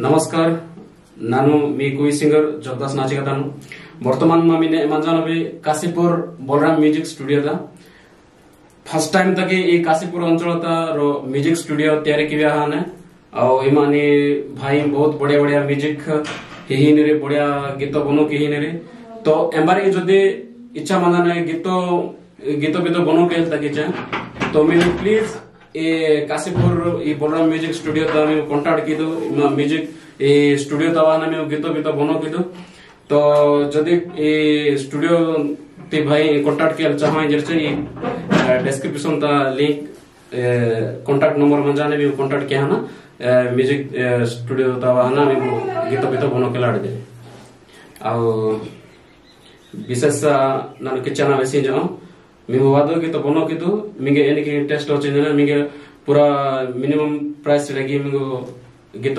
नमस्कार नानु मी कोई सिंगर जगदास नाचिकातानु वर्तमान मामिने मंजानबे काशीपुर बलराम म्यूजिक स्टूडियो दा फर्स्ट टाइम तक ये काशीपुर अंचल रो म्यूजिक स्टूडियो तैयारी किया हाने और इमानी भाई बहुत बढ़िया बढ़िया म्यूजिक ही नेरे बढ़िया गीत बनो की ही नेरे तो एम्बारे जदि इच्छा मंदाने गीत बनो के तक तो मैं प्लीज ये काशीपुर ये बलराम म्यूजिक स्टूडियो ता मैं कांटेक्ट की दो म्यूजिक ये स्टूडियो ता वाला मैं गीत बनो की दो तो जदि ये स्टूडियो ते भाई कांटेक्ट के चाहे जैसे ये डिस्क्रिप्शन ता लिंक कांटेक्ट नंबर में जाने भी कांटेक्ट किया ना म्यूजिक स्टूडियो ता वाला मैं गीत बनो के लाड़ दे और विशेष नानु किचन वैसे जो मिंगो वादो की तो बनो की तो मिंगे एनी की टेस्ट हो चेंज ना मिंगे पूरा मिनिमम प्राइस लगी मिंगो गीत